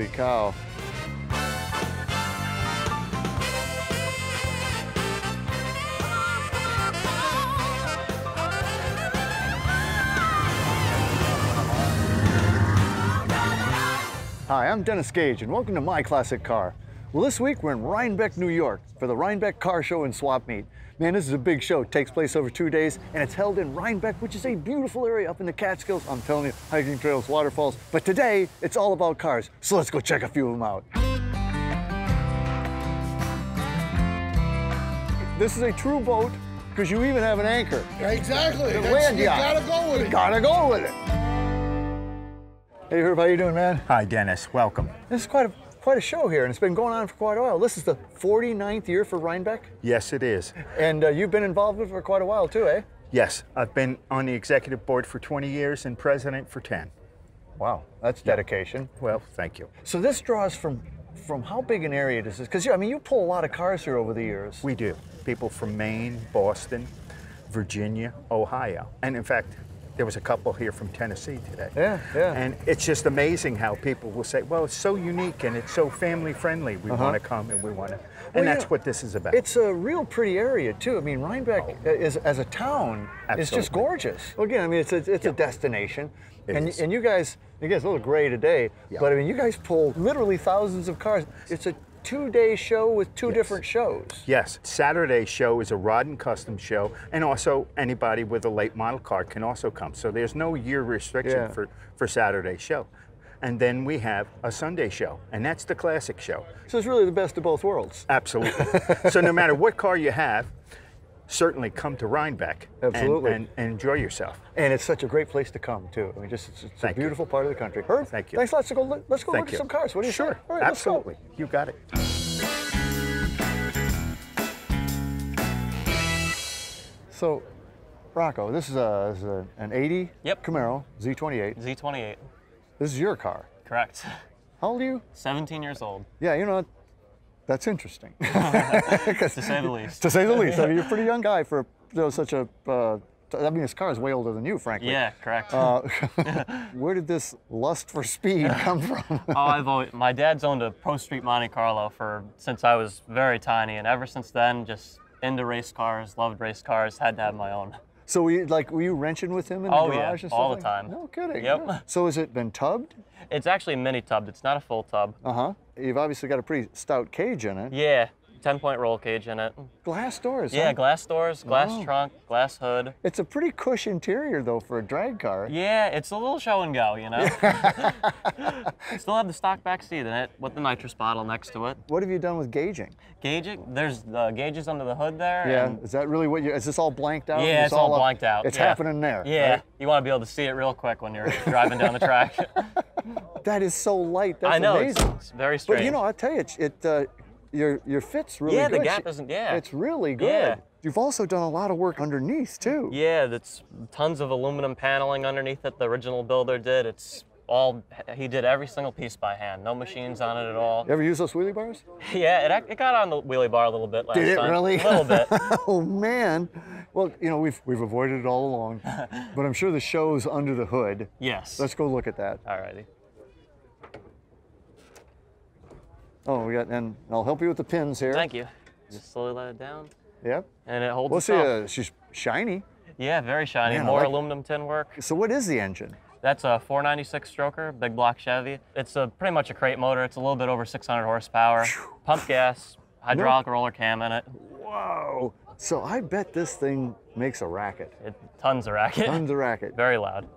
Holy cow. Hi, I'm Dennis Gage, and welcome to My Classic Car. Well, this week we're in Rhinebeck, New York for the Rhinebeck Car Show and Swap Meet. Man, this is a big show. It takes place over 2 days, and it's held in Rhinebeck, which is a beautiful area up in the Catskills. I'm telling you, hiking trails, waterfalls. But today, it's all about cars, so let's go check a few of them out. This is a true boat, because you even have an anchor. Exactly. You gotta go with it. Gotta go with it. Hey Herb, how you doing, man? Hi, Dennis. Welcome. This is quite a show here, and it's been going on for quite a while. This is the 49th year for Rhinebeck? Yes, it is. And you've been involved with it for quite a while too, eh? Yes, I've been on the executive board for 20 years and president for 10. Wow, that's dedication. Well, thank you. So this draws from how big an area does this? Because I mean, you pull a lot of cars here over the years. We do. People from Maine, Boston, Virginia, Ohio. And in fact, there was a couple here from Tennessee today. Yeah, yeah. And it's just amazing how people will say, well, it's so unique and it's so family friendly. We want to come and we want to. And that's what this is about. It's a real pretty area too. I mean, Rhinebeck is, as a town, is just gorgeous. Well, again, I mean, it's a destination. And you guys a little gray today, but I mean, you guys pull literally thousands of cars. It's a 2-day show with two different shows. Yes, Saturday's show is a rod and custom show, and also anybody with a late model car can also come. So there's no year restriction for Saturday's show. And then we have a Sunday show, and that's the classic show. So it's really the best of both worlds. Absolutely. So no matter what car you have, certainly come to Rhinebeck and enjoy yourself. And it's such a great place to come too. I mean, it's a beautiful part of the country. Herb, thank you. Thanks a lot. Let's go look at some cars. What do you Sure, say? All right, absolutely. You got it. So, Rocco, this is an 80 Camaro Z28. Z28. This is your car. Correct. How old are you? 17 years old. Yeah, you know, that's interesting. To say the least. To say the least. I mean, you're a pretty young guy for such a, I mean, this car is way older than you, frankly. Yeah, correct. Where did this lust for speed come from? My dad's owned a Pro Street Monte Carlo since I was very tiny, and ever since then, just into race cars, loved race cars, had to have my own. So were you wrenching with him in the garage and stuff? All the time. No kidding. Yep. Yeah. So has it been tubbed? It's actually mini tubbed. It's not a full tub. Uh-huh. You've obviously got a pretty stout cage in it. Yeah. 10-point roll cage in it. Glass doors, Yeah, huh? glass doors, glass trunk, glass hood. It's a pretty cush interior, though, for a drag car. Yeah, it's a little show and go, you know? Still have the stock back seat in it with the nitrous bottle next to it. What have you done with gauging? Gauging? There's the gauges under the hood there. Yeah, and is that really what is this all blanked out? Yeah, it's all blanked out. It's happening there. Yeah, right? You want to be able to see it real quick when you're driving down the track. That is so light, that's I know, amazing. it's very strange. But you know, I'll tell you, your fit's really good. Yeah, the gap isn't, It's really good. Yeah. You've also done a lot of work underneath, too. Yeah, that's tons of aluminum paneling underneath it. The original builder did. He did every single piece by hand. No machines on it at all. You ever use those wheelie bars? Yeah, it got on the wheelie bar a little bit last time. Did it really? A little bit. Oh, man. Well, you know, we've avoided it all along, but I'm sure the show's under the hood. Yes. Let's go look at that. All righty. Oh, and I'll help you with the pins here. Thank you. Just slowly let it down. Yep. And it holds We'll itself. see, she's shiny. Yeah, very shiny. Man, More aluminum tin work. So what is the engine? That's a 496 stroker, big block Chevy. It's pretty much a crate motor. It's a little bit over 600 horsepower. Pump gas, hydraulic roller cam in it. Whoa. So I bet this thing makes a racket. Tons of racket. Tons of racket. Very loud.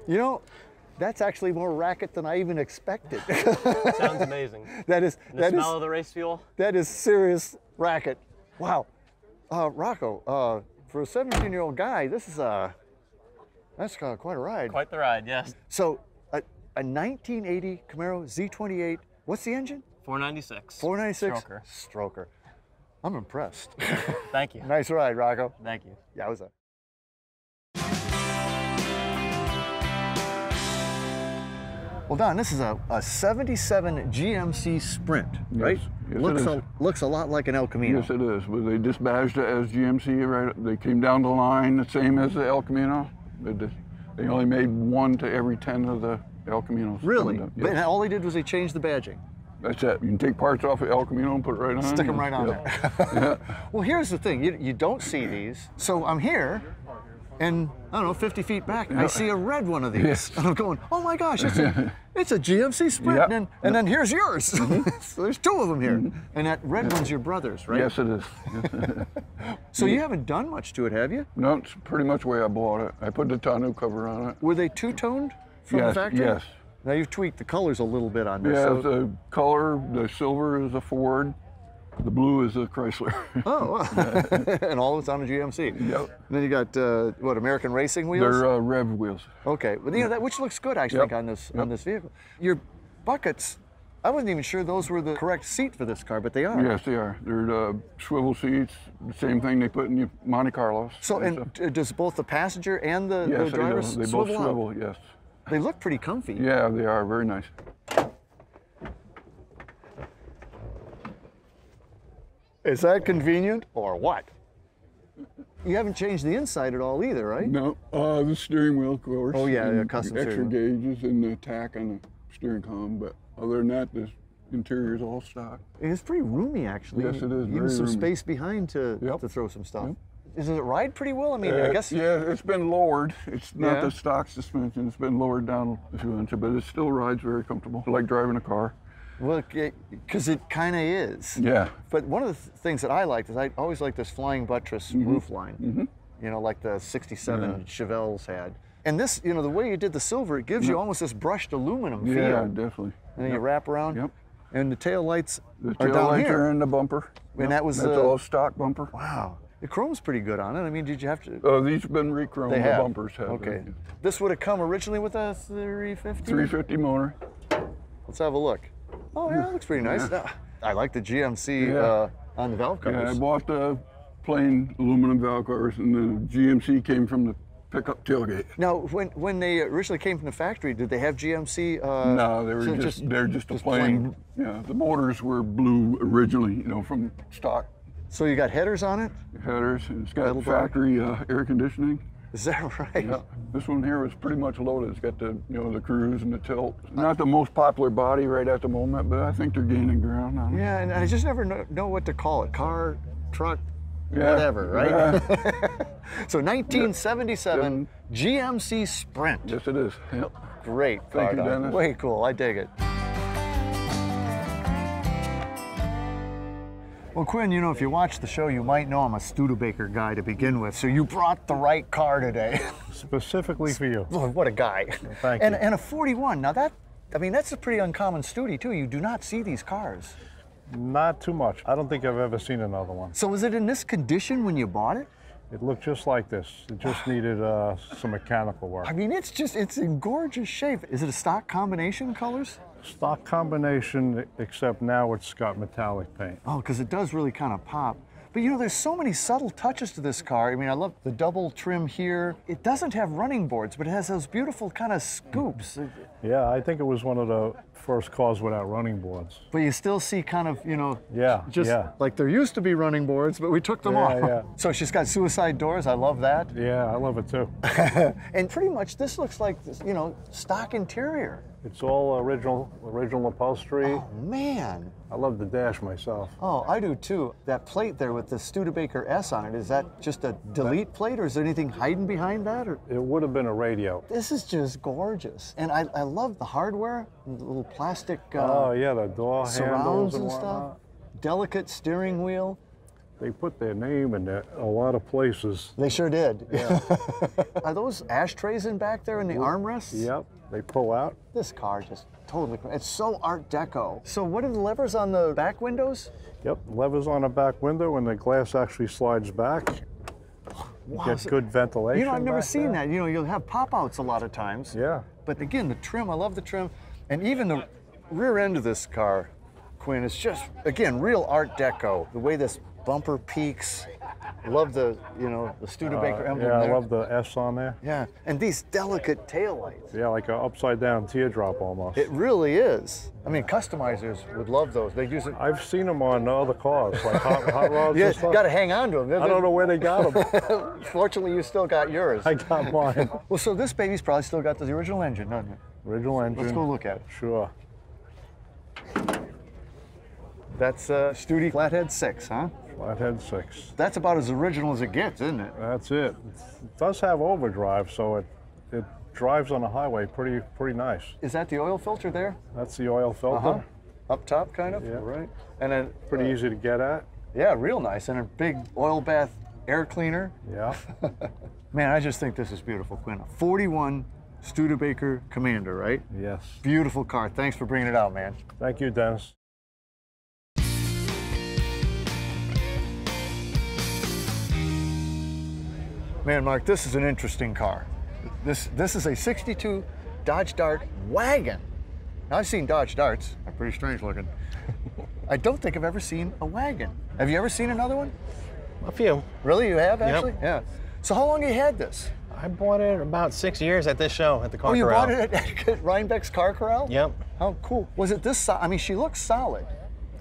You know, that's actually more racket than I even expected. Sounds amazing. The smell of the race fuel? That is serious racket. Wow. Rocco, for a 17-year-old guy, that's quite a ride. Quite the ride, yes. So, a 1980 Camaro Z28, what's the engine? 496. 496? Stroker. Stroker. I'm impressed. Thank you. Nice ride, Rocco. Thank you. Yowza. Well, Don, this is a 77 GMC Sprint, right? Yes, looks a lot like an El Camino. Yes, it is. But they just badged it as GMC, right? They came down the line the same as the El Camino. They only made 1 to every 10 of the El Caminos. Really? Yes. But all they did was they changed the badging. That's it. You can take parts off of El Camino and put it right on. Stick them right on there. Yeah. Well, here's the thing. You don't see these. So I'm here, and I don't know, 50 feet back, I see a red one of these. Yes. And I'm going, oh my gosh, it's a GMC Sprint. Yep. And then here's yours. So there's 2 of them here. And that red one's your brother's, right? Yes, it is. So you haven't done much to it, have you? No, it's pretty much the way I bought it. I put the tonneau cover on it. Were they two-toned from the factory? Yes. Now you've tweaked the colors a little bit on this. Yeah, So... the color, the silver is a Ford, the blue is a Chrysler. Oh, wow. And all of it's on a GMC. Yep. And then you got, what, American Racing wheels? They're Rev wheels. Okay, but you know, which looks good, I think, on this vehicle. Your buckets, I wasn't even sure those were the correct seat for this car, but they are. Yes, they are. They're swivel seats, the same thing they put in the Monte Carlos. So, and does both the passenger and the yes, drivers they swivel both out? swivel, yes. They look pretty comfy. Yeah, they are, very nice. Is that convenient or what? You haven't changed the inside at all either, right? No, the steering wheel, of course. Oh yeah, and custom extra steering wheel. gauges and the tack on the steering column, but other than that, the interior is all stock. It's pretty roomy, actually. Yes, it is. Even very some roomy. Space behind to throw some stuff. Yep. Does it ride pretty well? I mean, I guess. Yeah, it's been lowered. It's not Yeah. the stock suspension. It's been lowered down a few inches, but it still rides very comfortable. Like driving a car. Well, because it kind of is. Yeah. But one of the things that I liked is I always liked this flying buttress roofline. You know, like the '67 Chevelles had. And this, you know, the way you did the silver, it gives you almost this brushed aluminum feel. Yeah, definitely. And then you wrap around. Yep. And the tail lights The are tail down lights here. are in the bumper. And that was That's all stock bumper. Wow. The chrome's pretty good on it. I mean, did you have to? Oh, these have been re-chromed. They The have. bumpers have. Okay. been. This would have come originally with a 350? 350 motor. Let's have a look. Oh yeah, that looks pretty nice. I like the GMC on the valve covers. Yeah, I bought the plain aluminum valve covers, and the GMC came from the pickup tailgate. Now, when they originally came from the factory, did they have GMC? No, they were so they're just a plain. Yeah, the motors were blue originally, you know, from stock So you got headers on it? headers. It's got Pedal bar? factory air conditioning. Is that right? Yeah. This one here was pretty much loaded. It's got the, you know, the cruise and the tilt. Not the most popular body right at the moment, but I think they're gaining ground on it. Yeah, and I just never know what to call it. Car, truck, Yeah. whatever, right? Yeah. So 1977 GMC Sprint. Yes, it is. Yep. Great car, Thank you, Don. Dennis. Way cool, I dig it. Well, Quinn, you know, if you watch the show, you might know I'm a Studebaker guy to begin with, so you brought the right car today. Specifically for you. Boy, what a guy. Well, thank you. And a 41. Now that, I mean, that's a pretty uncommon Studi too. You do not see these cars. Not too much. I don't think I've ever seen another one. So was it in this condition when you bought it? It looked just like this. It just needed some mechanical work. I mean, it's in gorgeous shape. Is it a stock combination colors? Stock combination, except now it's got metallic paint. Oh, because it does really kind of pop. But you know, there's so many subtle touches to this car. I mean, I love the double trim here. It doesn't have running boards, but it has those beautiful kind of scoops. Yeah, I think it was one of the first cars without running boards. But you still see kind of, you know, Yeah, just yeah. like there used to be running boards, but we took them off. Yeah. So she's got suicide doors. I love that. Yeah, I love it too. And pretty much this looks like, you know, stock interior. It's all original upholstery. Oh, man. I love the dash myself. Oh, I do too. That plate there with the Studebaker S on it, is that just a delete plate, or is there anything hiding behind that? Or It would have been a radio. this is just gorgeous. And I love the hardware, the little plastic Oh yeah, the door handles surrounds and and whatnot. stuff. Delicate steering wheel. They put their name in there a lot of places. They sure did. Yeah. Are those ashtrays in back there in the armrests? Yep, they pull out. This car just totally, it's so Art Deco. So what are the levers on the back windows? Yep, levers on the back window and the glass actually slides back. You Wow, get so- good ventilation. You know, I've never back seen there. that. You know, you'll have pop-outs a lot of times. Yeah. But again, the trim, I love the trim. And even the rear end of this car, Quinn, is just, again, real Art Deco. The way this bumper peaks. Love the, you know, the Studebaker emblem Yeah, there. I love the S on there. Yeah, and these delicate taillights. Yeah, like an upside down teardrop almost. It really is. I mean, customizers would love those. They use it. I've seen them on other cars, like hot rods You and stuff. got to hang on to them. I don't know where they got them. Fortunately, you still got yours. I got mine. Well, so this baby's probably still got the original engine, doesn't it? Original engine. Let's go look at it. Sure. That's Studi Flathead 6, huh? Flathead 6. That's about as original as it gets, isn't it? That's it. It does have overdrive, so it drives on the highway pretty nice. Is that the oil filter there? That's the oil filter. Up top, kind of? Yeah. Right. And then Pretty easy to get at. yeah, real nice. And a big oil bath air cleaner. Yeah. Man, I just think this is beautiful, Quinn. A 41 Studebaker Commander, right? Yes. Beautiful car. Thanks for bringing it out, man. Thank you, Dennis. Man, Mark, this is an interesting car. This is a 62 Dodge Dart Wagon. Now, I've seen Dodge Darts. They're pretty strange looking. I don't think I've ever seen a wagon. Have you ever seen another one? A few. Really, you have actually? Yeah. So how long have you had this? I bought it about 6 years at this show at the car Oh, you corral. bought it at Rhinebeck's Car Corral? Yep. How cool. Was it this, I mean, she looks solid.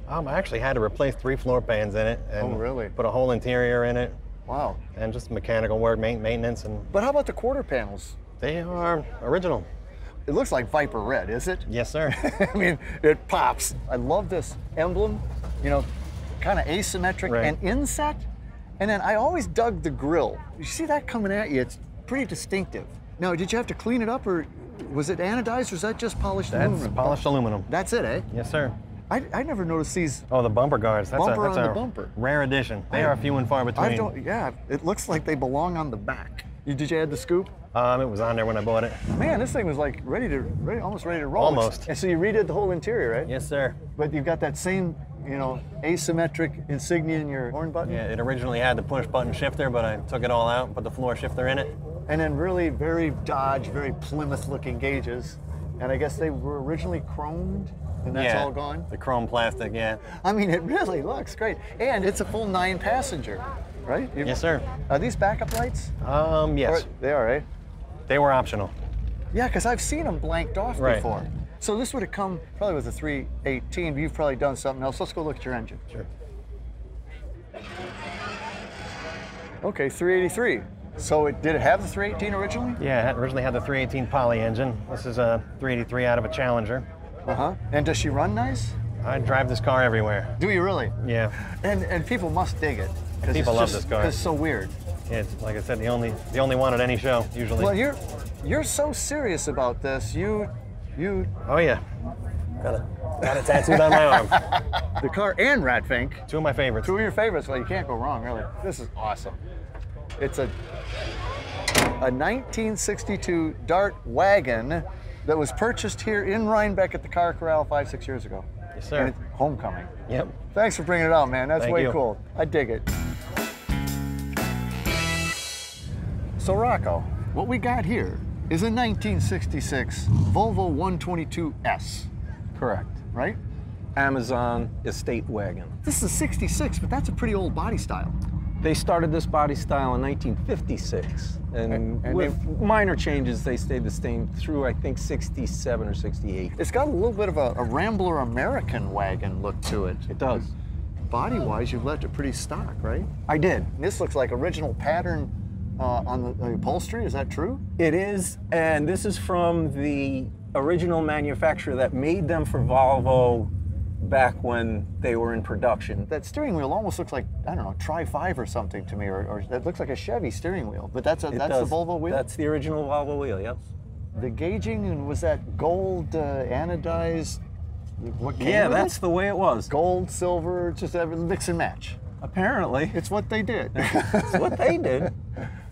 I actually had to replace 3 floor pans in it and Oh, really? put a whole interior in it Wow. and just mechanical work, maintenance, and But how about the quarter panels? they are original. It looks like Viper Red, is it? Yes, sir. I mean, it pops. I love this emblem, you know, kind of asymmetric Right. and inset. And then I always dug the grill. You see that coming at you, it's pretty distinctive. Now, did you have to clean it up or was it anodized or is that just polished That's aluminum? polished aluminum. That's it, eh? Yes, sir. I never noticed these. Oh, the bumper guards. That's Bumper that's on the a bumper. rare addition. They are few and far between. Yeah, it looks like they belong on the back. Did you add the scoop? It was on there when I bought it. Man, this thing was like almost ready to roll. Almost. And so you redid the whole interior, right? Yes, sir. But you've got that same, you know, asymmetric insignia in your horn button. Yeah, it originally had the push button shifter, but I took it all out and put the floor shifter in it. And then really very Dodge, very Plymouth looking gauges. And I guess they were originally chromed and that's Yeah, all gone. The chrome plastic, yeah. I mean, it really looks great. And it's a full 9-passenger, right? Yes, sir. Are these backup lights? Yes. Or- they are, eh? They were optional. Yeah, because I've seen them blanked off Right. before. So this would have come probably with a 318, but you've probably done something else. Let's go look at your engine. Sure. Okay, 383. So did it have the 318 originally? Yeah, it originally had the 318 poly engine. This is a 383 out of a Challenger. Uh-huh. And does she run nice? I drive this car everywhere. Do you really? Yeah. And people must dig it. 'Cause People it's love just- this car. 'cause It's so weird. It's, like I said, the only one at any show, usually. Well, you're so serious about this. You Oh, yeah. Got it tattooed on my arm. the car and Ratfink. 2 of my favorites. 2 of your favorites. Well, you can't go wrong, really. This is awesome. It's a 1962 Dart Wagon that was purchased here in Rhinebeck at the Car Corral 5-6 years ago. Yes, sir. And it's homecoming. Yep. Thanks for bringing it out, man. That's Thank way you. cool. I dig it. So Rocco, what we got here is a 1966 Volvo 122S, Correct. right? Amazon Estate Wagon. This is 66, but that's a pretty old body style. They started this body style in 1956, and with minor changes, they stayed the same through, I think, 67 or 68. It's got a little bit of a Rambler American wagon look to it. It does. Body-wise, you've left it pretty stock, right? I did. This looks like original pattern on the upholstery. Is that true? It is, and this is from the original manufacturer that made them for Volvo back when they were in production. That steering wheel almost looks like, I don't know, Tri-5 or something to me, or it looks like a Chevy steering wheel. But that's the Volvo wheel? That's the original Volvo wheel, yes. The gauging, and was that gold anodized? What came Yeah, with that's it? the way it was. Gold, silver, just mix and match. Apparently. It's what they did. That's what they did.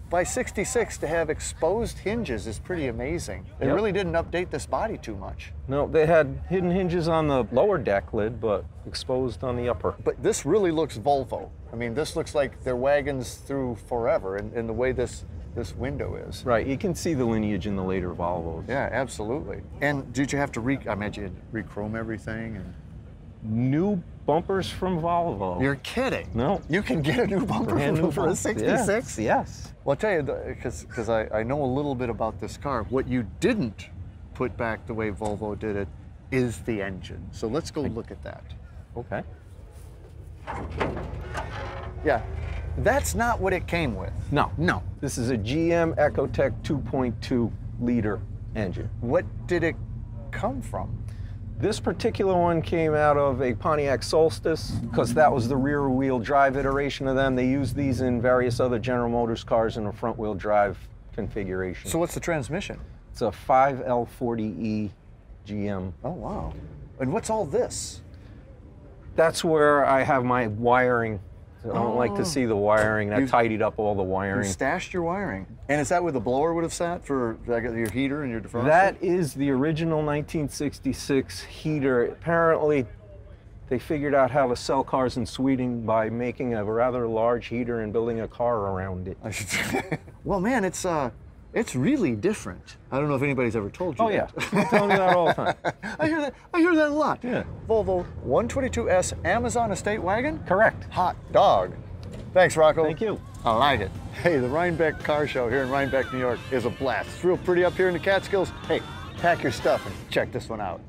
By 66, to have exposed hinges is pretty amazing. They Yep. really didn't update this body too much. No, they had hidden hinges on the lower deck lid, but exposed on the upper. But this really looks Volvo. I mean, this looks like their wagons through forever in the way this window is. Right, you can see the lineage in the later Volvos. Yeah, absolutely. And did you have to I imagine you had to re-chrome everything? And new bumpers from Volvo. You're kidding. No. You can get a new bumper Brand new for a bumper. 66? Yes. Well, I'll tell you, because I know a little bit about this car. What you didn't put back the way Volvo did it is the engine. So let's go look at that. Okay. Yeah, that's not what it came with. No. No. This is a GM Ecotec 2.2 liter engine. What did it come from? This particular one came out of a Pontiac Solstice because that was the rear wheel drive iteration of them. They use these in various other General Motors cars in a front wheel drive configuration. So what's the transmission? It's a 5L40E GM. Oh, wow. And what's all this? That's where I have my wiring. I don't like to see the wiring. I tidied up all the You wiring. stashed your wiring. And is that where the blower would have sat for like, your heater and your defroster? That is the original 1966 heater. Apparently, they figured out how to sell cars in Sweden by making a rather large heater and building a car around it. I should say. Well, man, it's really different. I don't know if anybody's ever told you Oh yeah, that. I'm telling you that all the time. I hear that a lot. Yeah. Volvo 122S Amazon Estate Wagon? Correct. Hot dog. Thanks, Rocco. Thank you. I like it. Hey, the Rhinebeck Car Show here in Rhinebeck, New York is a blast. It's real pretty up here in the Catskills. Hey, pack your stuff and check this one out.